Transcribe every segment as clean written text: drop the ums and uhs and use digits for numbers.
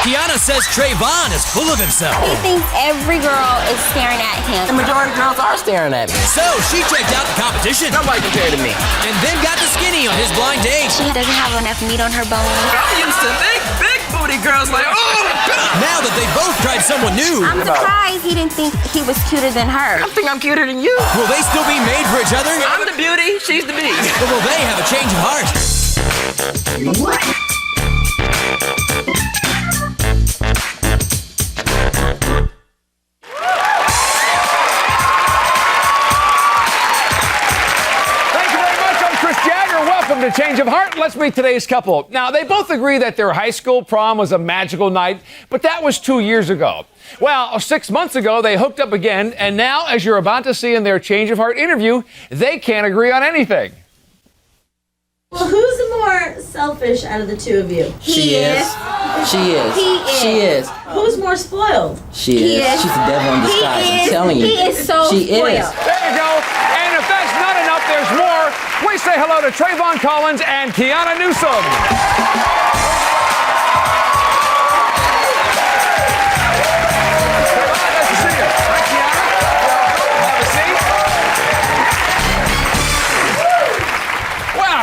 Quiana says Travone is full of himself. He thinks every girl is staring at him. The majority of girls are staring at me. So she checked out the competition. Nobody compared to me. And then got the skinny on his blind date. She doesn't have enough meat on her bones. I'm used to big booty girls like, oh, Now that they both tried someone new, I'm surprised he didn't think he was cuter than her. I think I'm cuter than you. will they still be made for each other? I'm the beauty, she's the beast. Or will they have a change of heart? Welcome to Change of Heart. Let's meet today's couple. Now, they both agree that their high school prom was a magical night, but that was 2 years ago. Well, 6 months ago, they hooked up again, and now, as you're about to see in their Change of Heart interview, they can't agree on anything. Well, who's the more selfish out of the two of you? She is. She is. He is. She is. Who's more spoiled? She is. She's the devil in disguise. I'm telling you. He is so she spoiled. is. There you go. And if that's not enough, there's more. We say hello to Travone Collins and Quiana Newsom.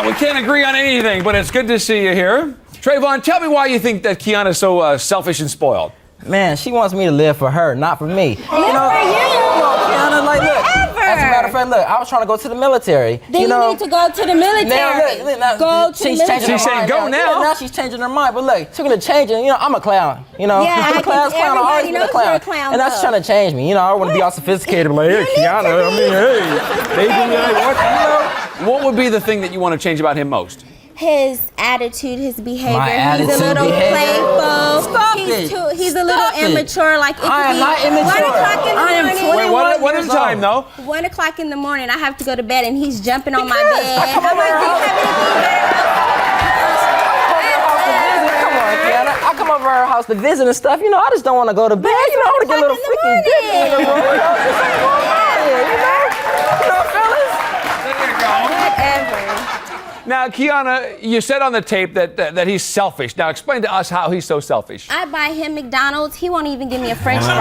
We can't agree on anything, but it's good to see you here. Travone, tell me why you think that Quiana's so selfish and spoiled. Man, she wants me to live for her, not for me. Live for you. Come on, Quiana, like, look. Forever. As a matter of fact, look, I was trying to go to the military. Then you need to go to the military. Now, Go to the she's military. changing her She's saying mind go now. Now she's changing her mind, but look, she's gonna change it. You know, I'm a clown. You know, Yeah, I'm I a class think clown. I always everybody been a knows clown. you're a clown, And that's though. trying to change me. You know, I want to be all sophisticated, like, hey, Quiana, I mean, hey, baby, what? You know? What would be the thing that you want to change about him most? His attitude, his behavior. My He's a attitude, little behavior. playful. Stop he's it. He's a Stop little it. immature. Like it could I am be not immature. 1 o'clock in the I am morning. 21 What is the time, though? 1 o'clock in the morning, I have to go to bed, and he's jumping on my Because bed. I come over her house. Come on, Quiana. I come over her house to visit and stuff. You know, I just don't want to go to bed. You know, I want to get a little freaky dick in the room. You know, this ain't going on here, you know, fellas. Whatever. Now, Quiana, you said on the tape that he's selfish. Now, explain to us how he's so selfish. I buy him McDonald's. He won't even give me a French fry.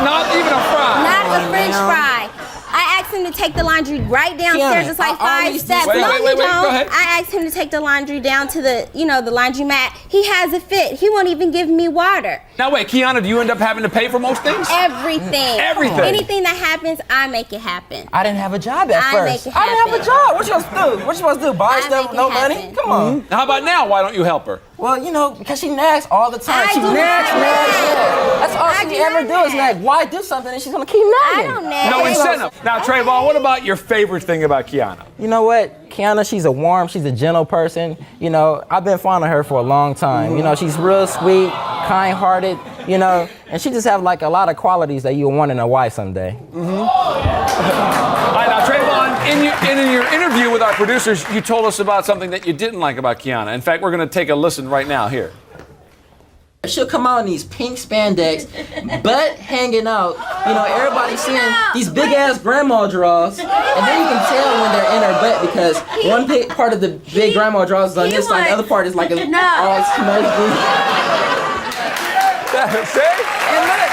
Not even a fry. Not a French fry. I asked him to take the laundry right downstairs. Quiana, It's like I 5 always steps. do- No, Wait, you go don't. ahead. I asked him to take the laundry down to the laundromat. He has a fit. He won't even give me water. Now, wait, Quiana, do you end up having to pay for most things? Everything. Everything. Anything that happens, I make it happen. I didn't have a job at I first. make it I didn't have a happen. job. What you supposed to do? What you supposed to do? Buy I stuff make with no it money? happen. Come on. How about now? Why don't you help her? Well, you know, because she nags all the time. I She do nags, not nags, nag. nags. That's all I she do ever not do is nag. nag. Why do something and she's gonna keep I nagging? don't nag. No incentive. Now, Travone, what about your favorite thing about Quiana? You know what? Quiana, she's a warm, she's a gentle person. You know, I've been fond of her for a long time. You know, she's real sweet, kind-hearted, you know, and she just have like a lot of qualities that you'll want in a wife someday. All right, now, Travone, in your interview with our producers, you told us about something that you didn't like about Quiana. In fact, we're going to take a listen right now here. She'll come out in these pink spandex, butt hanging out. You know, everybody's seeing these big ass grandma drawers, and then you can tell when they're in her butt because one part of the big grandma drawers is on this side, the other part is like all smudged. See? And look.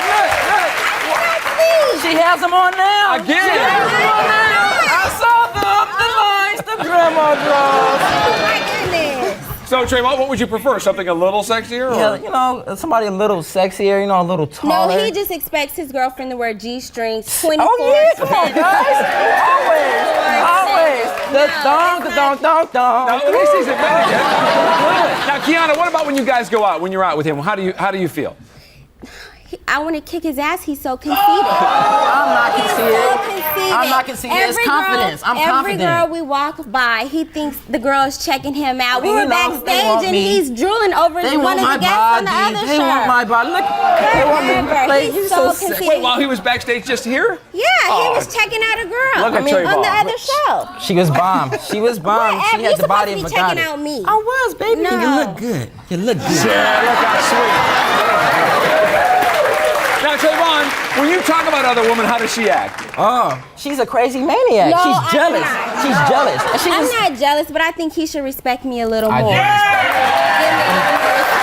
She has them on now. Again. She has them on now. I saw the lines, the grandma drawers. Oh my goodness. So, Travone, what would you prefer? Something a little sexier? Or? Yeah, you know, somebody a little sexier, you know, a little No, taller. he just expects his girlfriend to wear G-strings 24/7. Oh yeah, come on, guys. Always. The dong. Now, at least he's admitting it. Now, Quiana, what about when you guys go out? When you're out with him, how do you feel? I want to kick his ass. He's so conceited. I'm not conceited. So conceited. I'm not conceited. It's confidence. I'm confident. Every girl we walk by, he thinks the girl is checking him out. We You were know, they backstage want and me. he's drooling over They one want of my the guests on the body. other They shirt. want my body. Look, they want me. Whatever. Like, He's you so sick. conceited. Wait, while he was backstage just here? Yeah, he was checking out a girl Look at on the Travone. other show. She was bomb. She was bomb. Whatever. She had You're the body of supposed a to be checking goddess. out me. I was, baby. No. You look good. You look good. Yeah, look how sweet. Now, Travone, when you talk about other women, how does she act? Oh, she's a crazy maniac. No, she's I'm jealous. not. She's No. jealous. And she I'm just, not jealous, but I think he should respect me a little I do more. respect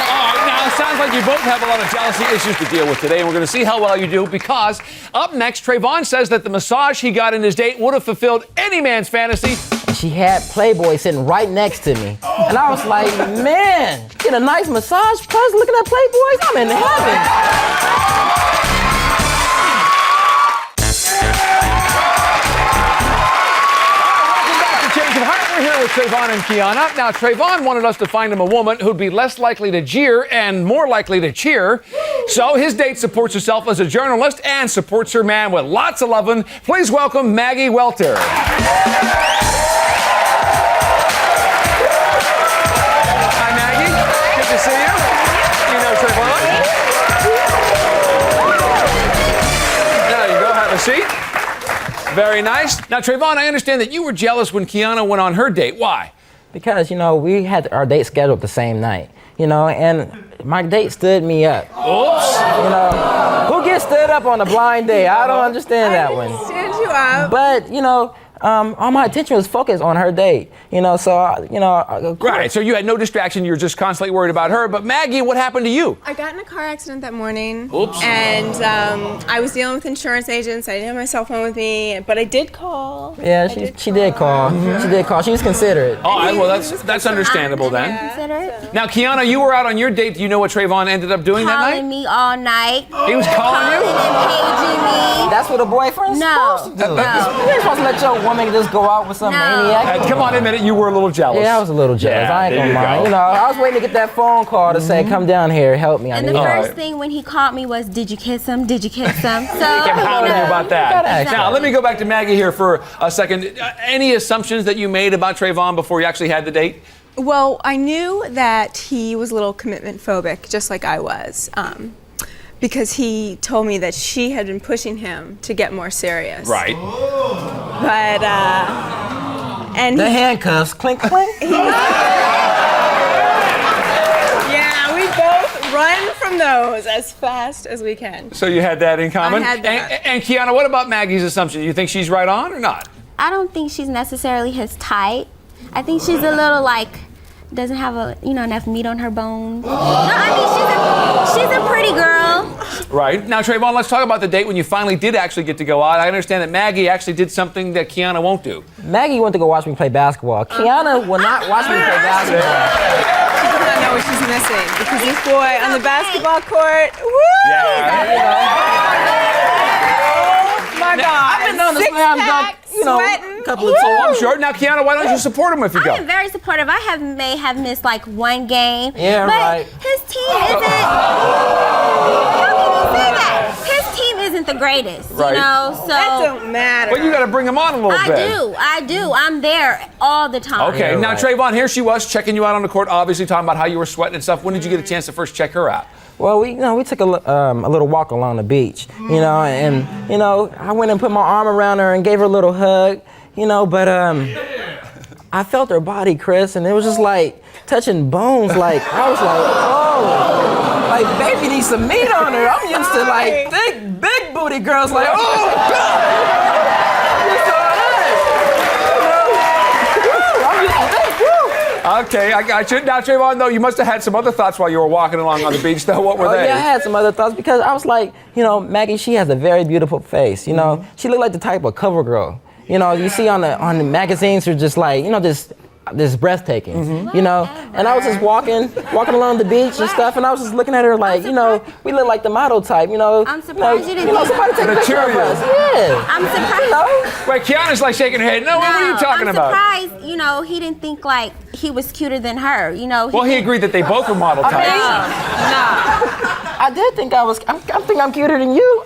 All right, now, sounds like you both have a lot of jealousy issues to deal with today, and we're going to see how well you do, because up next, Travone says that the massage he got in his date would have fulfilled any man's fantasy. She had Playboy sitting right next to me. And I was like, man, get a nice massage plus looking at Playboys? I'm in heaven. We're here with Travone and Quiana. Now, Travone wanted us to find him a woman who'd be less likely to jeer and more likely to cheer. So his date supports herself as a journalist and supports her man with lots of loving. Please welcome Maggie Welter. Hi, Maggie. Good to see you. You know Travone? There you go. Have a seat. Very nice. Now, Travone, I understand that you were jealous when Quiana went on her date. Why? Because, we had our date scheduled the same night, and my date stood me up. Oops. Who gets stood up on a blind date? I don't understand that one. Stand you up. But, all my attention was focused on her date, Right, so you had no distraction. You were just constantly worried about her. But Maggie, what happened to you? I got in a car accident that morning. Oops. And I was dealing with insurance agents. I didn't have my cell phone with me, but I did call. Yeah, she did call. She did call. She was considerate. Oh, well, that's understandable then. Consider Now, Quiana, you were out on your date. Do you know what Travone ended up doing that night? calling me all night. He was calling you? And paging me. That's what a boyfriend's No, supposed to do. no. You ain't supposed to let your woman just go out with some No. maniac. Come on, admit it. You were a little jealous. Yeah, I was a little jealous. Yeah, I ain't there gonna you mind. go. I was waiting to get that phone call to say, come down here, help me. I And need the help. first thing when he called me was, "Did you kiss him? Did you kiss him?" So Kept hounding you about gotta that. ask Now, that. let me go back to Maggie here for a second. Any assumptions that you made about Travone before you actually had the date? Well, I knew that he was a little commitment phobic, just like I was, because he told me that she had been pushing him to get more serious. Right. But, and The handcuffs, clink, clink. yeah, we both run from those as fast as we can. So you had that in common? I had that. And Quiana, what about Maggie's assumption? Do you think she's right on or not? I don't think she's necessarily his type. I think she's a little doesn't have enough meat on her bones. No, I mean she's a pretty girl. Right. Now, Travone, let's talk about the date when you finally did actually get to go out. I understand that Maggie actually did something that Quiana won't do. Maggie went to go watch me play basketball. Quiana will not watch me play basketball. She does not know what she's missing, because this boy on the basketball court, woo! Oh my God! I've been on the slam dunk, sweating. a couple of times. I'm sure. Now, Quiana, why don't you support him if you I go? am very supportive. I may have missed one game. Yeah, but right. his team isn't. How can you say that? His team isn't the greatest. Right. So That don't matter. But you got to bring him on a little bit. I do. I'm there all the time. Okay, Yeah, now right. Travone, here she was checking you out on the court, obviously talking about how you were sweating and stuff. When did you get a chance to first check her out? Well, we took a little walk along the beach, and I went and put my arm around her and gave her a little hug, but I felt her body, Chris, and it was just like touching bones. Like I was like, oh, like baby needs some meat on her. I'm used to thick, big booty girls. Like, oh God. Okay, I got you. Now, Travone, though, you must have had some other thoughts while you were walking along on the beach, though. What were they? Yeah, I had some other thoughts because I was like, Maggie, she has a very beautiful face. She looked like the type of cover girl. You see on the magazines are just like, this breathtaking, And I was just walking along the beach and stuff, and I was just looking at her like, we look like the model type, I'm surprised you didn't. Somebody take a picture of us. Yeah. I'm surprised. Wait, Kiana's like shaking her head. No, what are you talking about? I'm surprised, he didn't think he was cuter than her, Well, he agreed that they both were model types. No. I did think I think I'm cuter than you.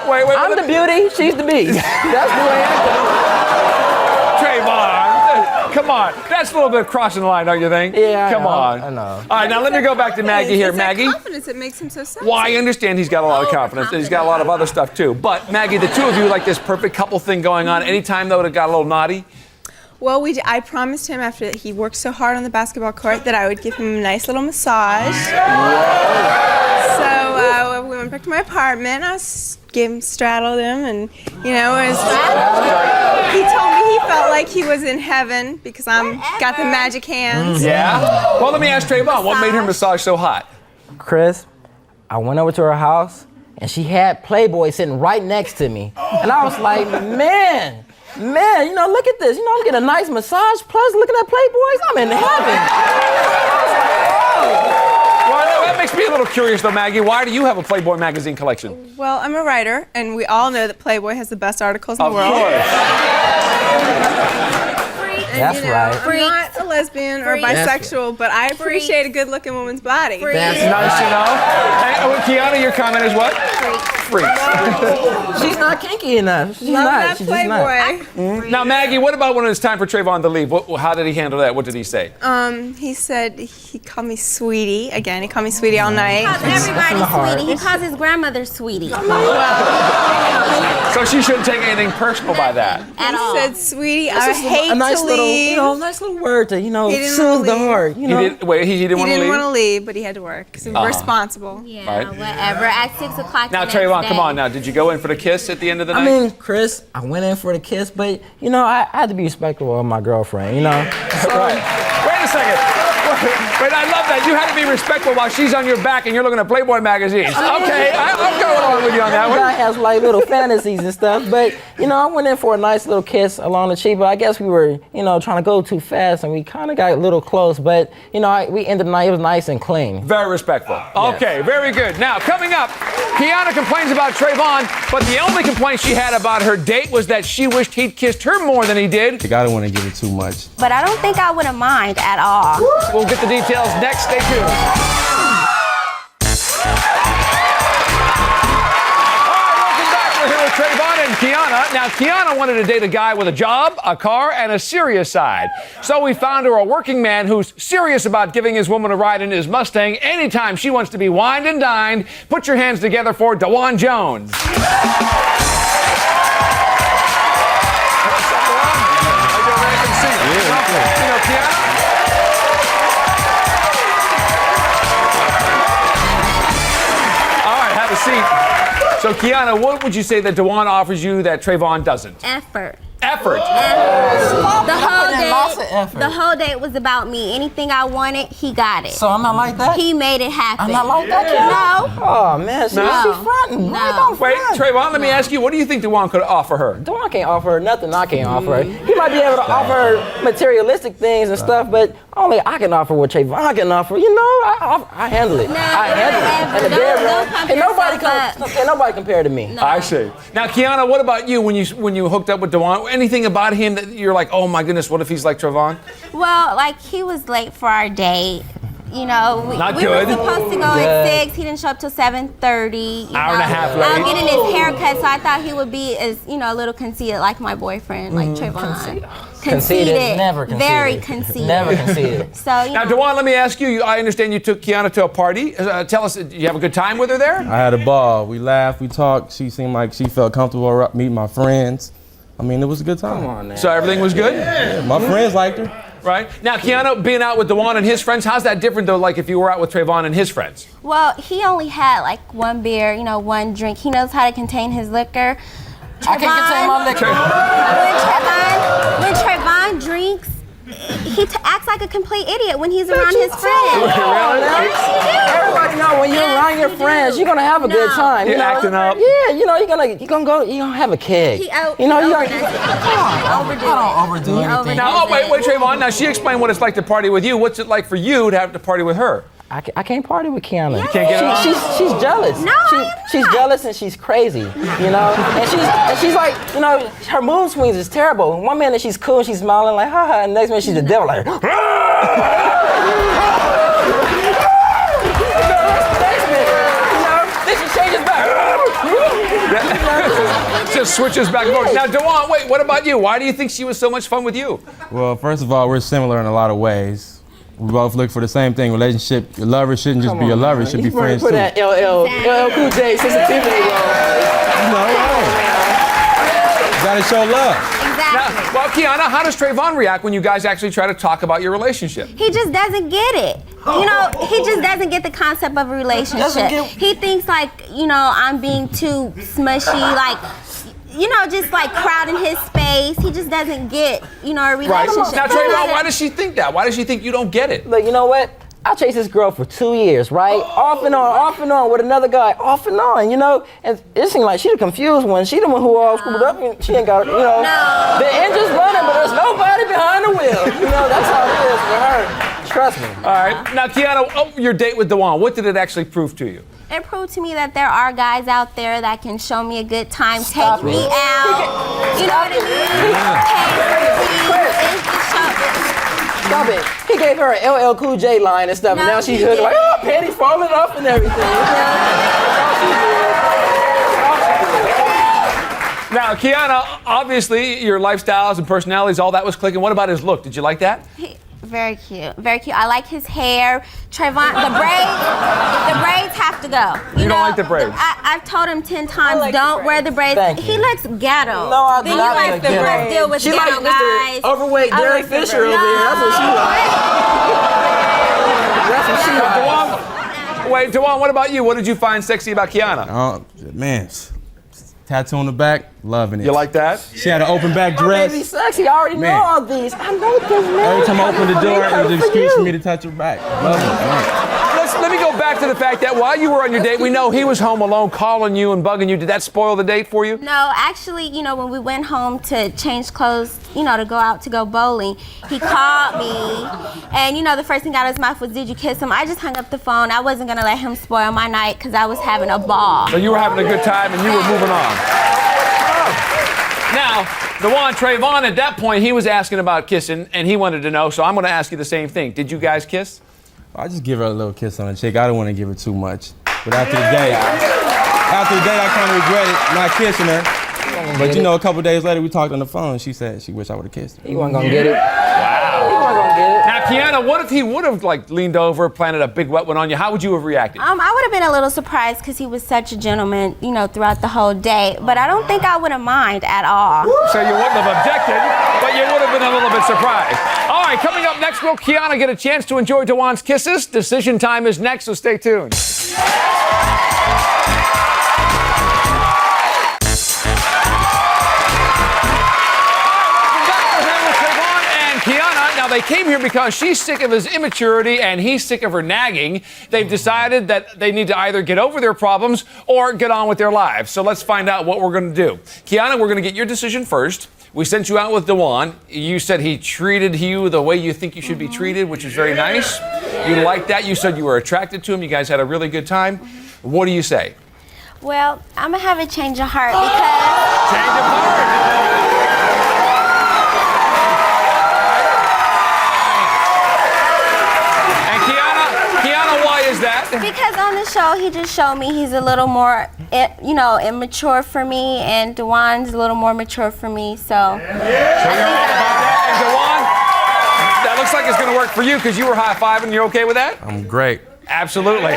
Wait. I'm the beauty, she's the beast. That's the way I Trayvon, come on. That's a little bit crossing the line, don't you think? Yeah, Come on. I know. All right, now let me go back to Maggie here. It's that Maggie? confidence that makes him so sexy. Well, I understand he's got a lot of confidence, and he's got a lot of other stuff, too. But, Maggie, the two of you like this perfect couple thing going on. Anytime, though, it got a little naughty? Well, I promised him after he worked so hard on the basketball court that I would give him a nice little massage. So we went back to my apartment. Straddled him, and he told me he felt like he was in heaven because I'm got the magic hands. Yeah? Well, let me ask Travone, what made her massage so hot? Chris, I went over to her house and she had Playboy sitting right next to me. And I was like, man, you know, look at this. You know, I'm getting a nice massage plus looking at Playboys. I'm in heaven. Well, that makes me a little curious, though, Maggie. Why do you have a Playboy magazine collection? Well, I'm a writer, and we all know that Playboy has the best articles in the world. Of course. That's right. I'm not a lesbian or bisexual, but I appreciate a good-looking woman's body. That's nice to know. Hey, Quiana, your comment is what? Freak. She's not kinky enough. She's Love not. that She's just not. Playboy. Now, Maggie, what about when it's time for Travone to leave? How did he handle that? What did he say? He said he called me sweetie. Again, he called me sweetie all night. He calls everybody sweetie. He calls his grandmother sweetie. So she shouldn't take anything personal by that. At all. He said, sweetie, I hate a nice to little, leave. you know, nice little word to, you know, He didn't soothe wanna the leave. heart. You know. He didn't want to He leave? didn't want to leave, but he had to work because he was responsible. Yeah, Right. whatever. At 6 o'clock. Now, the Travone, next come day. on now. Did you go in for the kiss at the end of the night? I mean, Chris, I went in for the kiss, but, you know, I had to be respectful of my girlfriend, you know. So, Right. Wait a second. Wait, I love that. You had to be respectful while she's on your back and you're looking at Playboy magazines. Okay, I'm going along with you on that the guy one. has like little fantasies and stuff, but, you know, I went in for a nice little kiss along the cheek, but I guess we were, you know, trying to go too fast and we kind of got a little close, but, you know, we ended the night, it was nice and clean. Very respectful. Okay, very good. Now, coming up, Quiana complains about Travone, but the only complaint she had about her date was that she wished he'd kissed her more than he did. I don't want to give it too much. But I don't think I would have mind at all. We'll get the details next. Stay tuned. All right, welcome back. We're here with Travone and Quiana. Now, Quiana wanted to date a guy with a job, a car, and a serious side. So we found her a working man who's serious about giving his woman a ride in his Mustang anytime she wants to be wined and dined. Put your hands together for Daewon Jones. So, Quiana, what would you say that Daewon offers you that Travone doesn't? Effort. Effort. The whole date was about me. Anything I wanted, he got it. So I'm not like that? He made it happen. I'm not like that, Quiana? No. Oh, man, she's fronting. No. Wait, Travone, let me ask you, what do you think Daewon could offer her? Daewon can't offer her nothing I can't offer her. He might be able to offer her materialistic things and stuff, but only I can offer what Travone can offer. You know, I handle it. No, I handle it. never. In the Don't bedroom. pump Can yourself nobody compare to me. No. I see. Now, Quiana, what about you when you hooked up with Daewon? Anything about him that you're like, oh my goodness, what if he's like Travone? Well, like he was late for our date. You know, we Not were good. supposed to go at 6. He didn't show up till 7:30. Hour and a half late. I'm getting his haircut, so I thought he would be as, you know, a little conceited like my boyfriend, like Travone. Conceited. Never conceited. Very conceited. Never conceited. So, you Now, know, Daewon, let me ask you, I understand you took Quiana to a party. Tell us, did you have a good time with her there? I had a ball. We laughed, we talked. She seemed like she felt comfortable meeting my friends. I mean, it was a good time. Come on, man. So everything was good? Yeah, my friends liked her. Right. Now, Quiana, being out with Daewon and his friends, how's that different, though, like if you were out with Travone and his friends? well, he only had like one beer, you know, one drink. He knows how to contain his liquor. I can't contain my liquor. When Travone drinks, he acts like a complete idiot when he's around his friends. Everybody know when you're around your friends, you're gonna have a good time. You're you know? acting up. Yeah, you know, you're gonna have a keg. You know, you're gonna overdo anything. Now, oh, wait, Travone. Now, she explained what it's like to party with you. What's it like for you to have to party with her? I can't party with Quiana. You can't get it on? She's jealous. No, she's jealous and she's crazy. You know, and she's like, you know, her mood swings is terrible. One minute she's cool, she's smiling like ha ha, and the next minute she's the devil like. Just switches back and forth. Now, Daewon, wait, what about you? Why do you think she was so much fun with you? Well, first of all, we're similar in a lot of ways. We both look for the same thing. Relationship, your lover shouldn't just be your lover, it should be friends too. Put that LL Cool J sensitivity on. You gotta show love. Exactly. Now, well, Quiana, how does Travone react when you guys actually try to talk about your relationship? He just doesn't get it. You know, he just doesn't get the concept of a relationship. He thinks like, you know, I'm being too smushy, like, just like crowding his space. He just doesn't get, a relationship. Now, Travone, why does she think that? Why does she think you don't get it? Look, you know what? I chased this girl for 2 years, right? Off and on with another guy, off and on, And it seemed like she the confused one. She the one who all screwed up and she ain't got, No. The engine's running, but there's nobody behind the wheel. That's how it is for her. Trust me. All right. Now, Quiana, your date with Daewon, what did it actually prove to you? It proved to me that there are guys out there that can show me a good time, Stop take it. me out. You know what I mean? Stop it. He gave her an LL Cool J line and stuff, and No, now she's he hooked like, didn't. panties falling off and everything. Now, Quiana, obviously, your lifestyles and personalities, all that was clicking. What about his look? Did you like that? Very cute, very cute. I like his hair. Travone, the braids have to go. You don't like the braids? I've told him 10 times, like the don't wear the braids. Thank He you. looks ghetto. No, I do Then not you like like the to braids. deal with She ghetto like guys. Mr. Overweight I Derek like the Fisher over braids. here. That's what she like. That's what she like. Daewon, what about you? What did you find sexy about Quiana? Man, tattoo on the back, loving it. You like that? She had an open back My dress. baby sexy. I already know Man. all these. I know this, man. Every time I open the door, it was an excuse for me to. to touch her back. Love it. Man. Let me go back to the fact that while you were on your date, we know he was home alone calling you and bugging you. Did that spoil the date for you? No, actually, when we went home to change clothes, to go out to go bowling, he called me, and the first thing out of his mouth was, "Did you kiss him?" I just hung up the phone. I wasn't gonna let him spoil my night because I was having a ball. So you were having a good time and you were moving on. Now, Daewon, Travone, at that point, he was asking about kissing, and he wanted to know, so I'm going to ask you the same thing. Did you guys kiss? I just give her a little kiss on the cheek. I don't want to give her too much. But after the date, I kind of regretted not kissing her. But a couple days later, we talked on the phone. She said she wished I would have kissed her. He wasn't gonna get it. Wow. He wasn't gonna get it. Now, Quiana, what if he would have leaned over, planted a big wet one on you? How would you have reacted? I would have been a little surprised because he was such a gentleman, throughout the whole day. But I don't think I would have mind at all. So you wouldn't have objected, but you would have been a little bit surprised. All right, coming up next, will Quiana get a chance to enjoy Daewon's kisses? Decision time is next, so stay tuned. Now, they came here because she's sick of his immaturity and he's sick of her nagging. They've decided that they need to either get over their problems or get on with their lives. So let's find out what we're going to do. Quiana, we're going to get your decision first. We sent you out with Daewon. You said he treated you the way you think you should be treated, which is very nice. You liked that. You said you were attracted to him. You guys had a really good time. What do you say? Well, I'm going to have a change of heart because... Change of heart. Because on the show, he just showed me he's a little more, immature for me, and Daewon's a little more mature for me, so. And Daewon, that looks like it's going to work for you because you were high-fiving. You're okay with that? I'm great. Absolutely.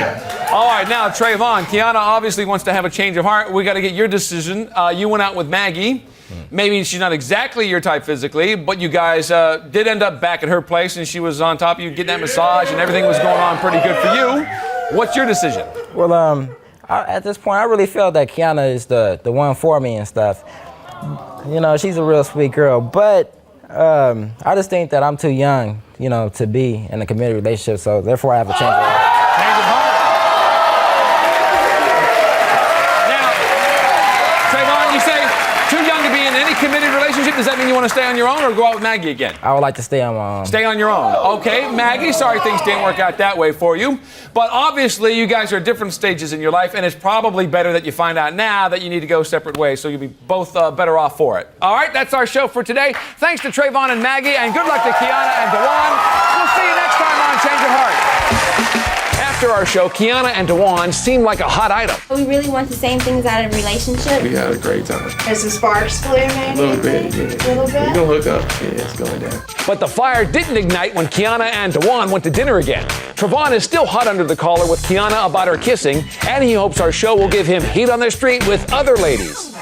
All right, now, Travone, Quiana obviously wants to have a change of heart. We got to get your decision. You went out with Maggie. Maybe she's not exactly your type physically, but you guys did end up back at her place, and she was on top of you getting that massage, and everything was going on pretty good for you. What's your decision? Well, at this point, I really feel that Quiana is the one for me and stuff. She's a real sweet girl, but I just think that I'm too young, to be in a committed relationship, so therefore I have to change it. Change of heart. Now, Travone, you say too young to be in any committed relationship. Does that mean you want to stay on your own or go out with Maggie again? I would like to stay on my own. Stay on your own. Okay, Maggie, sorry things didn't work out that way for you. But obviously, you guys are at different stages in your life, and it's probably better that you find out now that you need to go separate ways, so you'll be both better off for it. All right, that's our show for today. Thanks to Travone and Maggie, and good luck to Quiana and Daewon. We'll see you next time on Change Your Heart. After our show, Quiana and Daewon seem like a hot item. We really want the same things out of a relationship. We had a great time. Is the sparks flew maybe? A little bit, yeah. A little bit? We're gonna hook up. Yeah, it's going down. But the fire didn't ignite when Quiana and Daewon went to dinner again. Travone is still hot under the collar with Quiana about her kissing, and he hopes our show will give him heat on the street with other ladies.